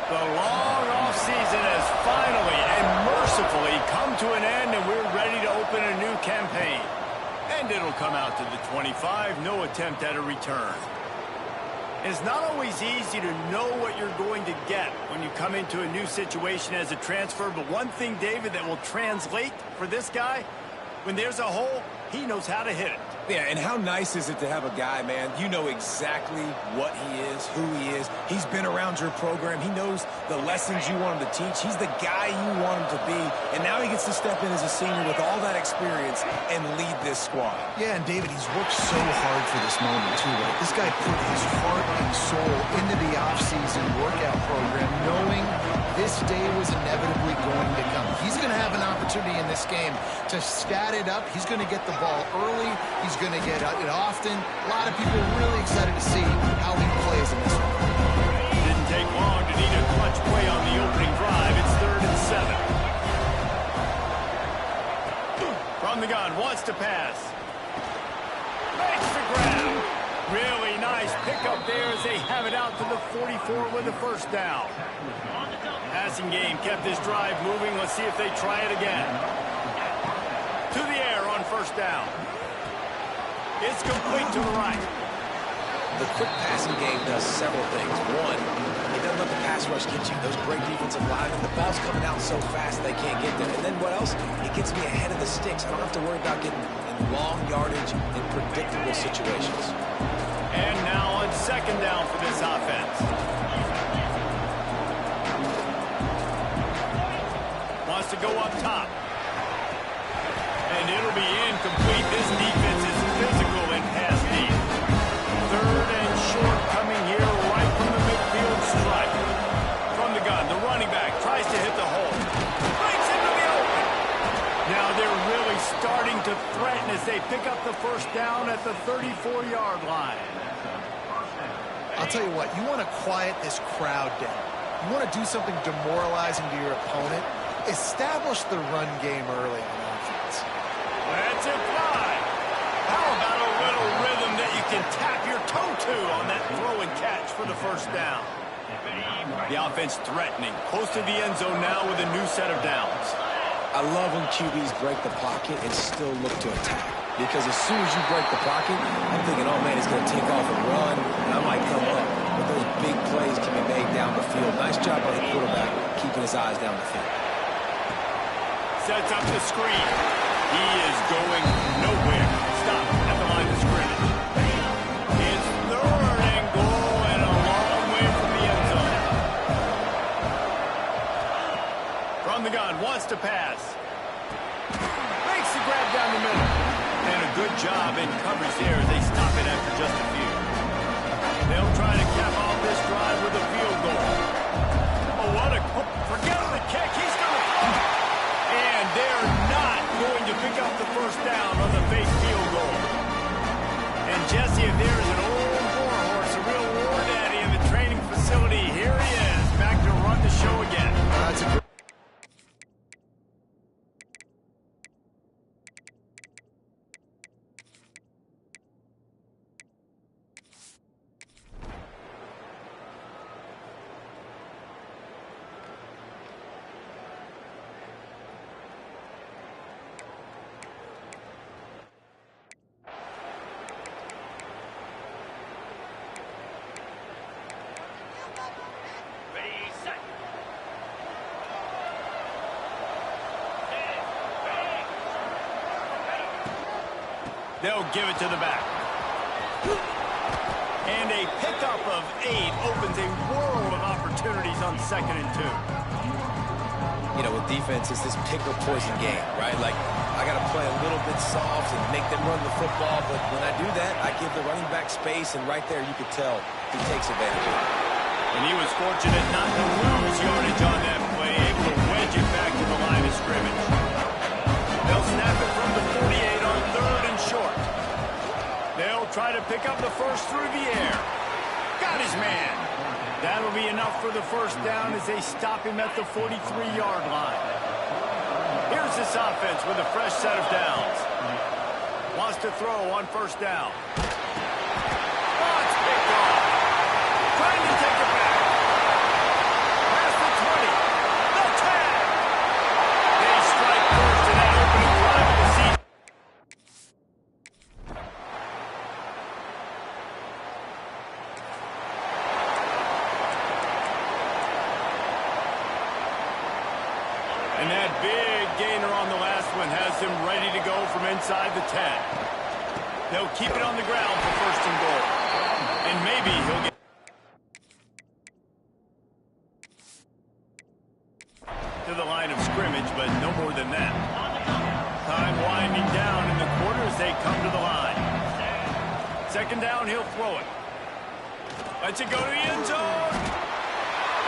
The long off-season has finally and mercifully come to an end, and we're ready to open a new campaign. And it'll come out to the 25, no attempt at a return. It's not always easy to know what you're going to get when you come into a new situation as a transfer, but one thing, David, that will translate for this guy, when there's a hole, he knows how to hit it. Yeah, and how nice is it to have a guy, man, you know exactly what he is, who he is. He's been around your program. He knows the lessons you want him to teach. He's the guy you want him to be. And now he gets to step in as a senior with all that experience and lead this squad. Yeah, and David, he's worked so hard for this moment, too, right? This guy put his heart and soul into the offseason workout program, knowing this day was inevitably going to come. He's going to have an opportunity in this game to stat it up. He's going to get the ball early. He's going to get it often. A lot of people are really excited to see how he plays in this one. Didn't take long to need a clutch play on the opening drive. It's 3rd and 7. From the gun, wants to pass. Makes the grab. Really nice pickup there as they have it out to the 44 with a first down. Passing game kept this drive moving. Let's see if they try it again. To the air on first down. It's complete to the right. The quick passing game does several things. One, it doesn't let the pass rush get you. Those great defensive linemen, the ball's coming out so fast they can't get there. And then what else? It gets me ahead of the sticks. I don't have to worry about getting in long yardage in predictable situations. And now on second down for this offense. Wants to go up top. And it'll be incomplete. This defense is physical and pass deep. 3rd and short coming here right from the midfield stripe. From the gun, the running back tries to hit the hole. Breaks into the open. Now they're really starting to threaten as they pick up the first down at the 34-yard line. I'll tell you what, you want to quiet this crowd down. You want to do something demoralizing to your opponent. Establish the run game early on offense. That's it fly. How about a little rhythm that you can tap your toe to on that throw and catch for the first down? The offense threatening, close to the end zone now with a new set of downs. I love when QBs break the pocket and still look to attack. Because as soon as you break the pocket, I'm thinking, oh man, he's going to take off and run, and I might come up. But those big plays can be made down the field. Nice job by the quarterback keeping his eyes down the field. Sets up the screen. He is going nowhere. Stop at the line of scrimmage. It's 3rd and goal and a long way from the end zone. From the gun, wants to pass. Makes the grab down the middle. And a good job in coverage there as they stop it after just a few. They'll try to cap off this drive with a field goal. Oh, what a... Forget the kick. He's going to throw. And they're not going to pick up the first down on the fake field goal. And Jesse, if there's an old warhorse, a real war daddy in the training facility, here he is, back to run the show again. That's a great... They'll give it to the back. And a pickup of 8 opens a world of opportunities on 2nd and 2. You know, with defense, it's this pick or poison game, right? Like, I got to play a little bit soft and make them run the football, but when I do that, I give the running back space, and right there you could tell he takes advantage of it. And he was fortunate not to lose yardage on that play, able to wedge it back to the line of scrimmage. They'll snap it from the 48 on 3rd and short. They'll try to pick up the first through the air. Got his man. That'll be enough for the first down as they stop him at the 43-yard line. Here's this offense with a fresh set of downs. Wants to throw on first down. Oh, it's picked off. Trying to take it back. And that big gainer on the last one has him ready to go from inside the 10. They'll keep it on the ground for first and goal. And maybe he'll get to the line of scrimmage, but no more than that. Time winding down in the quarter as they come to the line. Second down, he'll throw it. Lets it go to the end zone.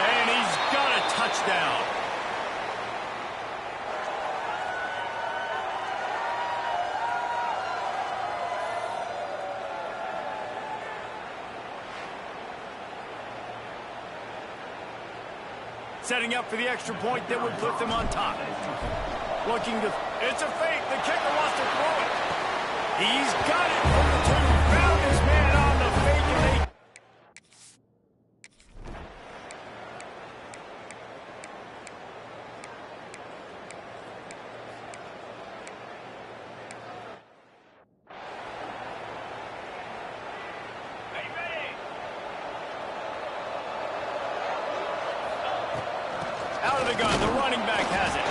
And he's got a touchdown. Setting up for the extra point that would put them on top. Looking to... It's a fake. The kicker wants to throw it. He's got it from the 2. Found his man on the fake, and they... Out of the gun, the running back has it.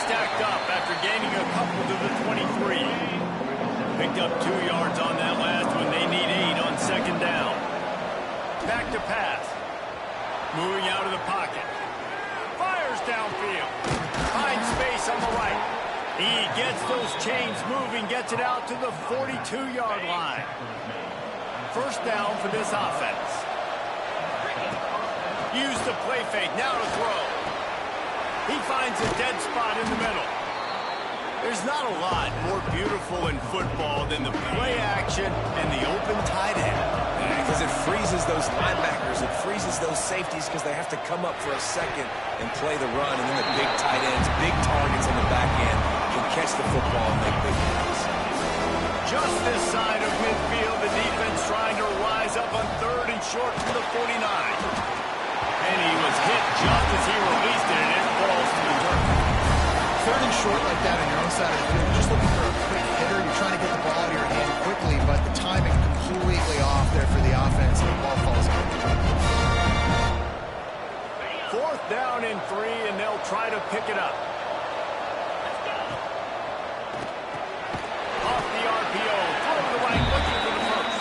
Stacked up after gaining a couple to the 23. Picked up 2 yards on that last one. They need 8 on second down. Back to pass. Moving out of the pocket. Fires downfield. Finds space on the right. He gets those chains moving, gets it out to the 42-yard line. First down for this offense. Use the play fake. Now to throw. He finds a dead spot in the middle. There's not a lot more beautiful in football than the play action and the open tight end. Because it freezes those linebackers. It freezes those safeties because they have to come up for a second and play the run. And then the big tight ends, big targets on the back end can catch the football and make big plays. Just this side of midfield, the defense trying to rise up on 3rd and short from the 49. And he was hit just as he released it, and it falls to the turf. 3rd and short like that on your own side of the field, you're just looking for a quick hitter. You're trying to get the ball out of your hand quickly, but the timing completely off there for the offense, and the ball falls out. 4th down and 3, and they'll try to pick it up. Off the RPO, throw to the right, looking for the first.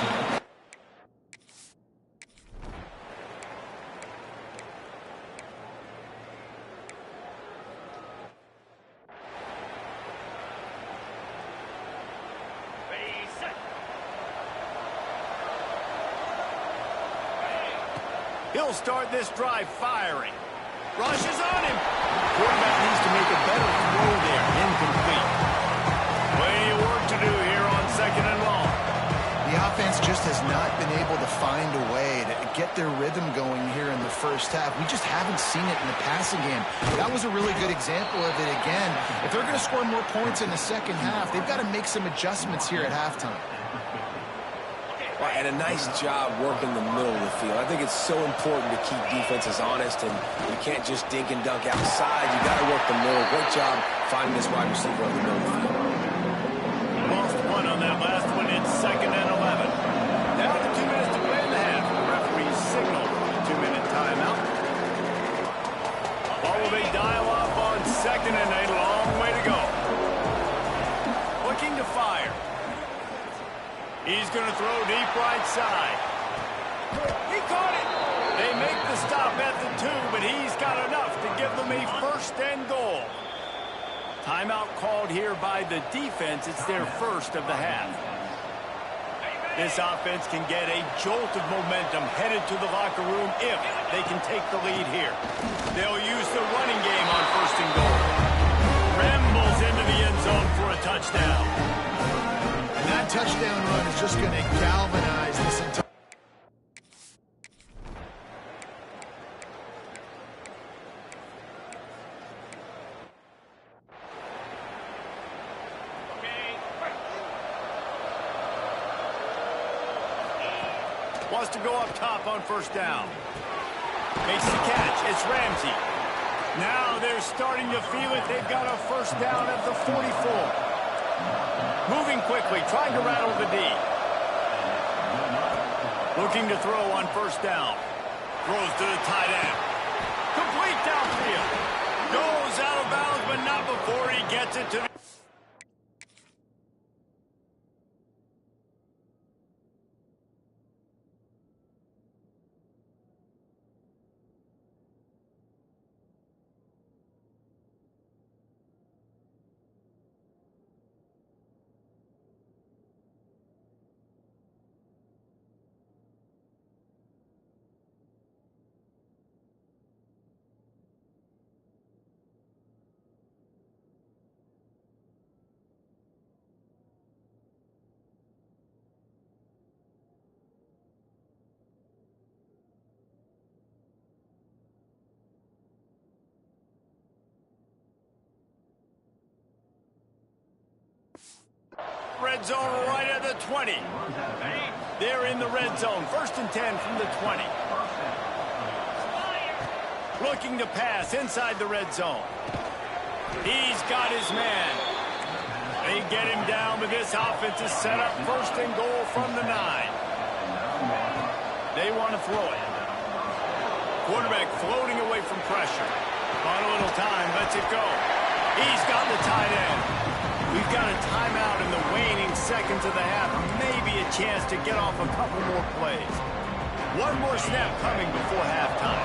He'll start this drive firing. Rushes on him. Quarterback needs to make a better throw there. Incomplete. Plenty of work to do here on 2nd and long. The offense just has not been able to find a way to get their rhythm going here in the first half. We just haven't seen it in the passing game. That was a really good example of it again. If they're going to score more points in the second half, they've got to make some adjustments here at halftime. Well, and a nice job working the middle of the field. I think it's so important to keep defenses honest, and you can't just dink and dunk outside. You got to work the middle. Great job finding this wide receiver on the middle of the field. Lost 1 on that last one. It's 2nd and 11. Down to 2 minutes to play in the half. The referee signaled for the 2-minute timeout. Oh, they dial up on 2nd and a long way to go. Looking to fire. He's going to throw deep right side. He caught it. They make the stop at the 2, but he's got enough to give them a first and goal. Timeout called here by the defense. It's their first of the half. This offense can get a jolt of momentum headed to the locker room if they can take the lead here. They'll use the running game on first and goal. Rambles into the end zone for a touchdown. That touchdown run is just going to galvanize this entire... Wants to go up top on first down. Makes the catch. It's Ramsey. Now they're starting to feel it. They've got a first down at the 44. Moving quickly, trying to rattle the D. Looking to throw on first down. Throws to the tight end. Complete downfield. Goes out of bounds, but not before he gets it to the... Red zone right at the 20. They're in the red zone. 1st and 10 from the 20. Looking to pass inside the red zone. He's got his man. They get him down, but this offense is set up 1st and goal from the 9. They want to throw it. Quarterback floating away from pressure. On a little time, lets it go. He's got the tight end. We've got a timeout in the waning seconds of the half. Maybe a chance to get off a couple more plays. One more snap coming before halftime.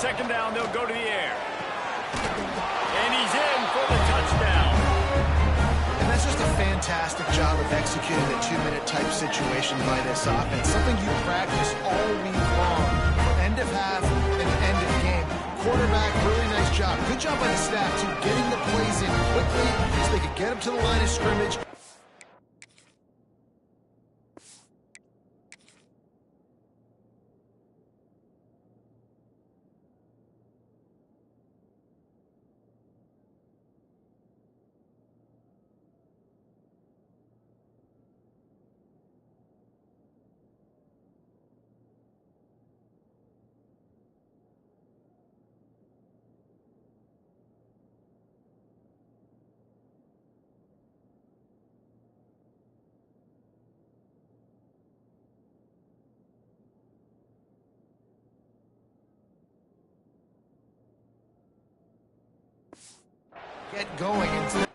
2nd down, they'll go to the air. And he's in for the touchdown. And that's just a fantastic job of executing a 2-minute type situation by this offense. Something you practice all week long. End of half and end of game. Quarterback, really nice job. Good job by the staff, too, getting the plays in quickly so they could get up to the line of scrimmage. Get going into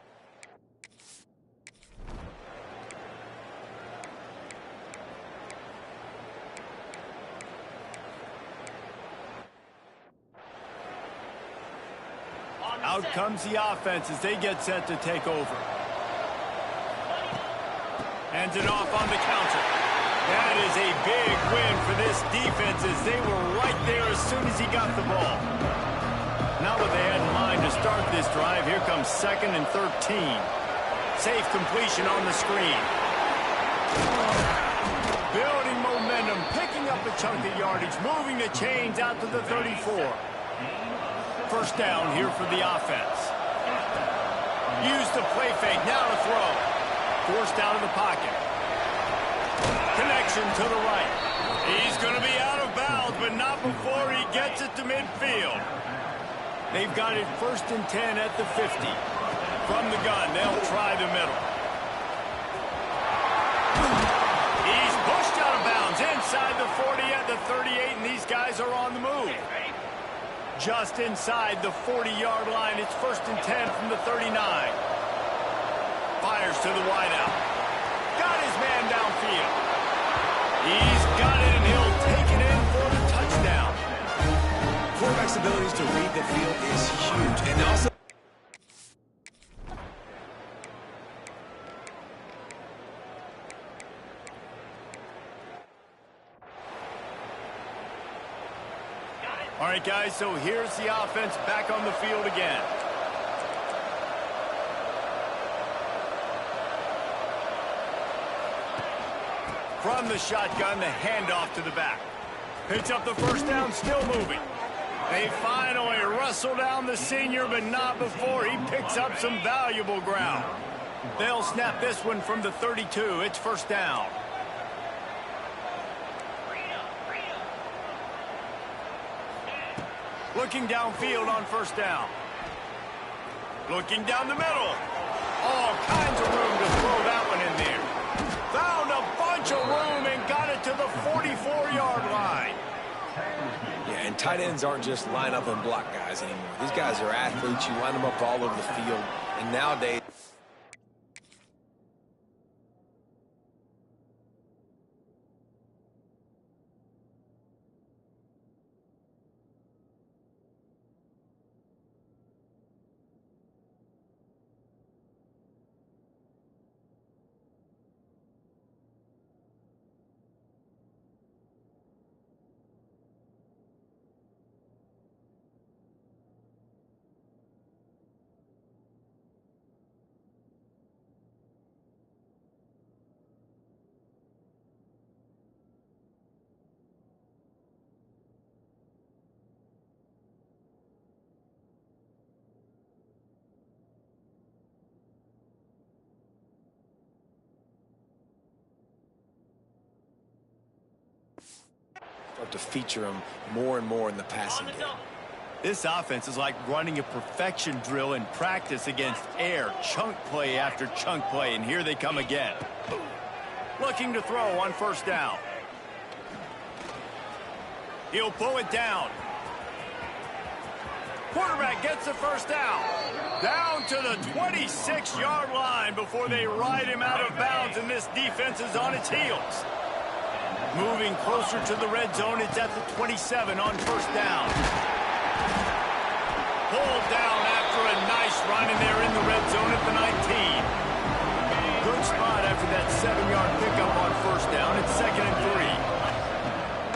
Out comes the offense as they get set to take over. Hands it off on the counter. That is a big win for this defense as they were right there as soon as he got the ball. Not what they had in mind to start this drive. Here comes 2nd and 13. Safe completion on the screen. Building momentum, picking up a chunk of yardage, moving the chains out to the 34. 1st down here for the offense. Use the play fake, now to throw. Forced out of the pocket. Connection to the right. He's going to be out of bounds, but not before he gets it to midfield. They've got it 1st and 10 at the 50. From the gun, they'll try the middle. He's pushed out of bounds inside the 40 at the 38, and these guys are on the move. Just inside the 40-yard line, it's 1st and 10 from the 39. Fires to the wideout. Got his man downfield. He's got it, and he'll take it in for the touchdown. Quarterback's abilities to read the field is huge. And also... All right, guys, so here's the offense back on the field again. From the shotgun, the handoff to the back. Picks up the 1st down, still moving. They finally wrestle down the senior, but not before he picks up some valuable ground. They'll snap this one from the 32. It's 1st down. Looking downfield on 1st down. Looking down the middle. All kinds of room to throw that one in there. Found a bunch of room and got it to the 44-yard line. Yeah, and And tight ends aren't just line up and block guys anymore. These guys are athletes. You line them up all over the field. And nowadays, start to feature them more and more in the passing game. This offense is like running a perfection drill in practice against air, chunk play after chunk play, and here they come again. Looking to throw on first down. He'll pull it down. Quarterback gets the first down. Down to the 26-yard line before they ride him out of bounds, and this defense is on its heels. Moving closer to the red zone, it's at the 27 on first down. Pulled down after a nice run, and they're in the red zone at the 19. Good spot after that 7-yard pickup on first down. It's 2nd and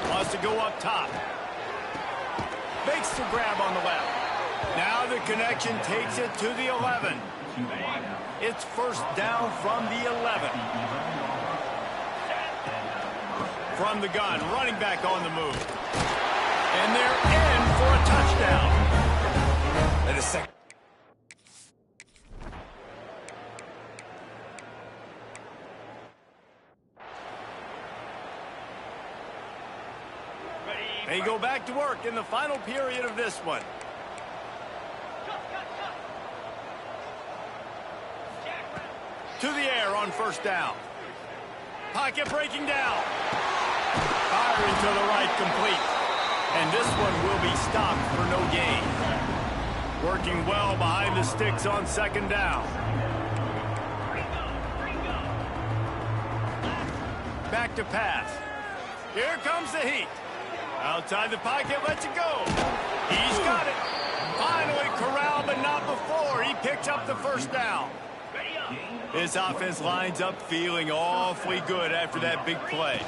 3. Wants to go up top. Makes the grab on the left. Now the connection takes it to the 11. It's first down from the 11. From the gun, running back on the move. And they're in for a touchdown. And a second. They go back to work in the final period of this one. To the air on first down. Pocket breaking down. Firing to the right, complete. And this one will be stopped for no gain. Working well behind the sticks on second down. Back to pass. Here comes the heat. Outside the pocket, lets it go. He's got it. Finally corralled, but not before. He picks up the first down. This offense lines up feeling awfully good after that big play.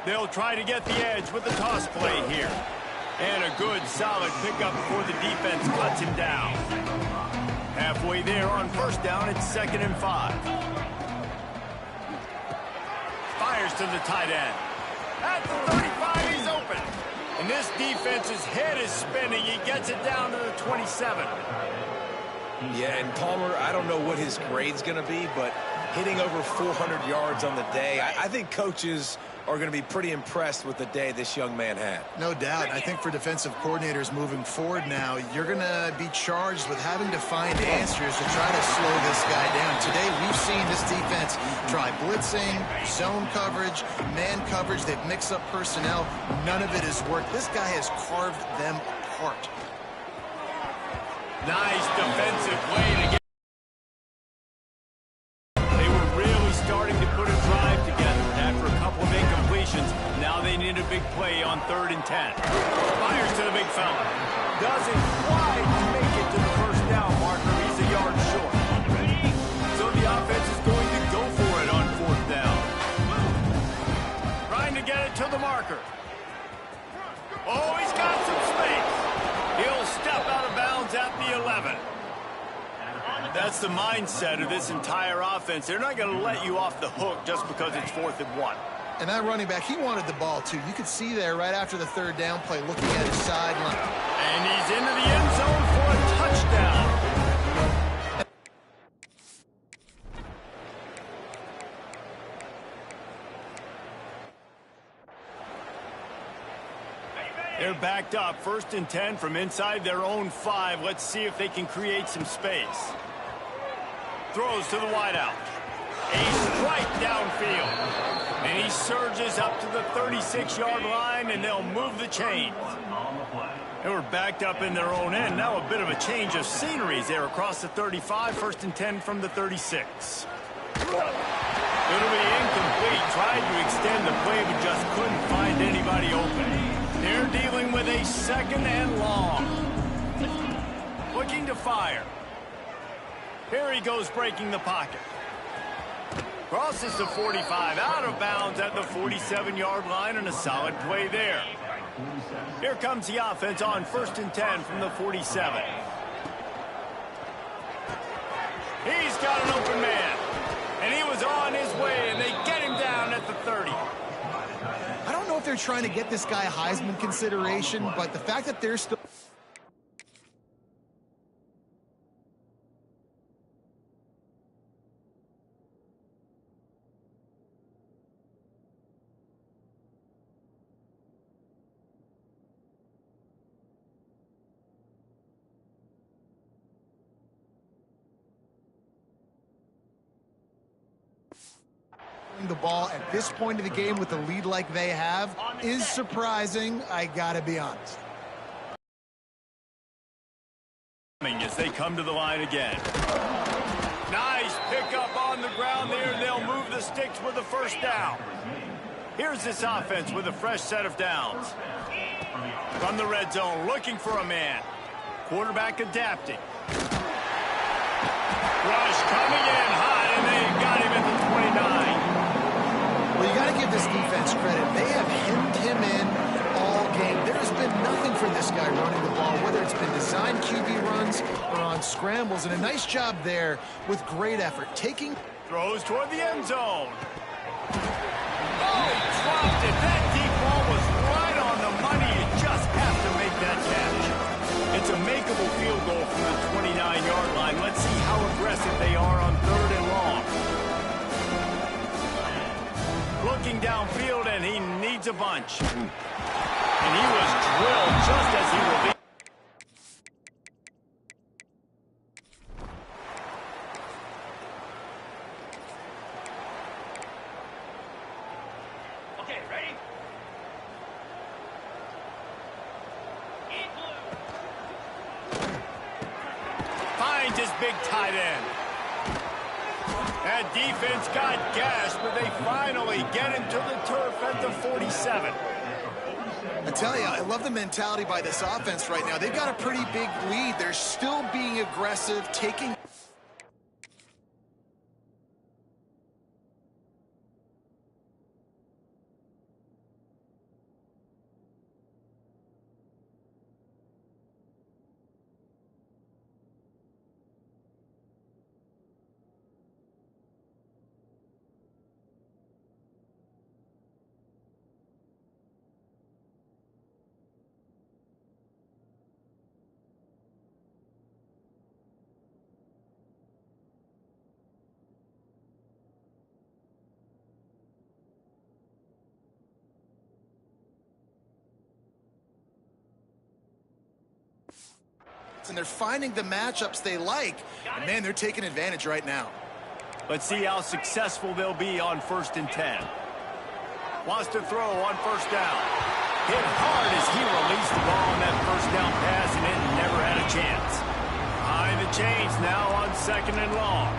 They'll try to get the edge with the toss play here. And a good, solid pickup before the defense cuts him down. Halfway there on first down, it's 2nd and 5. Fires to the tight end. At the 35, he's open. And this defense's head is spinning. He gets it down to the 27. Yeah, and Palmer, I don't know what his grade's going to be, but hitting over 400 yards on the day, I think coaches are going to be pretty impressed with the day this young man had. No doubt. I think for defensive coordinators moving forward now, you're going to be charged with having to find answers to try to slow this guy down. Today, we've seen this defense try blitzing, zone coverage, man coverage. They've mixed up personnel. None of it has worked. This guy has carved them apart. Nice defensive play to get. They were really starting to put a drive together after a couple of incompletions. Now they need a big play on 3rd and 10. Fires to the big fella. Doesn't quite make it to the first down marker. He's a yard short. So the offense is going to go for it on 4th down. Trying to get it to the marker. Oh, he's got some space. He'll step out of bounds at the 11. That's the mindset of this entire offense. They're not going to let you off the hook just because it's 4th and 1. And that running back, he wanted the ball, too. You could see there right after the 3rd down play looking at his sideline. And he's into the end zone for a touchdown. They're backed up, 1st and 10 from inside their own 5. Let's see if they can create some space. Throws to the wideout. A strike downfield. And he surges up to the 36-yard line, and they'll move the chains. They were backed up in their own end. Now a bit of a change of scenery. They're across the 35, 1st and 10 from the 36. It'll be incomplete. Tried to extend the play, but just couldn't find anybody open. They're dealing with a 2nd and long. Looking to fire. Here he goes, breaking the pocket. Crosses the 45, out of bounds at the 47-yard line, and a solid play there. Here comes the offense on 1st and 10 from the 47. He's got an open man, and he was on his way, and they get him down at the 30. I don't know if they're trying to get this guy Heisman consideration, but the fact that they're still... the ball at this point of the game with the lead like they have is surprising, I gotta be honest. As they come to the line again. Nice pickup on the ground there. They'll move the sticks with the 1st down. Here's this offense with a fresh set of downs. From the red zone, looking for a man. Quarterback adapting. Rush coming in high, and they got him at the 29. Well, you got to give this defense credit. They have hemmed him in all game. There has been nothing for this guy running the ball, whether it's been designed QB runs or on scrambles, and a nice job there with great effort. Throws toward the end zone. Oh, he dropped it. That deep ball was right on the money. You just have to make that catch. It's a makeable field goal from the 29-yard line. Let's see how aggressive they are on 3rd and long. Looking downfield, and he needs a bunch. And he was drilled just as he will be. Okay, ready? Finds his big tight end. That defense got gashed, but they finally get him to the turf at the 47. I tell you, I love the mentality by this offense right now. They've got a pretty big lead. They're still being aggressive, taking... And they're finding the matchups they like. And man, they're taking advantage right now. Let's see how successful they'll be on 1st and 10. Wants to throw on 1st down. Hit hard as he released the ball on that 1st down pass, and it never had a chance. Behind the chains now on 2nd and long.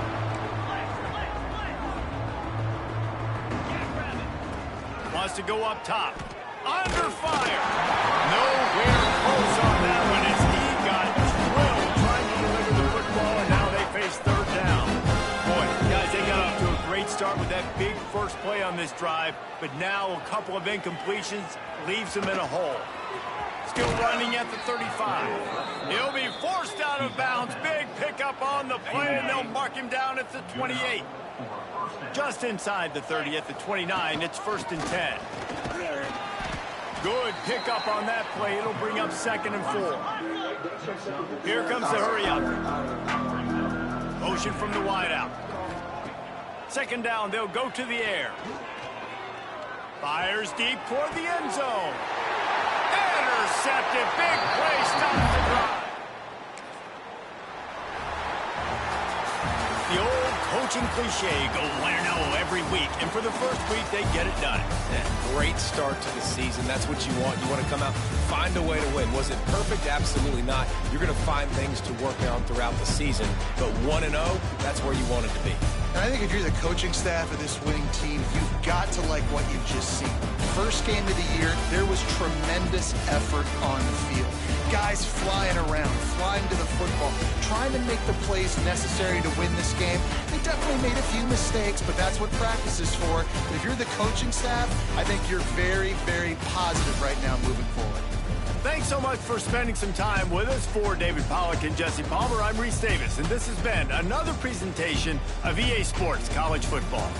Wants to go up top. Under fire. Nowhere close on that one as he got drilled trying to deliver the football, and now they face 3rd down. Boy, guys, they got off to a great start with that big first play on this drive, but now a couple of incompletions leaves them in a hole. Still running at the 35. He'll be forced out of bounds. Big pickup on the play, and they'll mark him down at the 28. Just inside the 30 at the 29. It's 1st and 10. Good pickup on that play. It'll bring up 2nd and 4. Here comes the hurry up. Motion from the wideout. 2nd down, they'll go to the air. Fires deep toward the end zone. Intercepted. Big play. Stops the drive. The old coach coaching cliche, go 1-0 every week. And for the first week, they get it done. Yeah, great start to the season. That's what you want. You want to come out, find a way to win. Was it perfect? Absolutely not. You're going to find things to work on throughout the season. But 1-0, that's where you want it to be. And I think if you're the coaching staff of this winning team, you've got to like what you've just seen. First game of the year, there was tremendous effort on the field. Guys flying around, flying to the football, trying to make the plays necessary to win this game. They definitely made a few mistakes, but that's what practice is for. But if you're the coaching staff, I think you're very, very positive right now moving forward. Thanks so much for spending some time with us. For David Pollack and Jesse Palmer, I'm Reese Davis, and this has been another presentation of EA Sports College Football.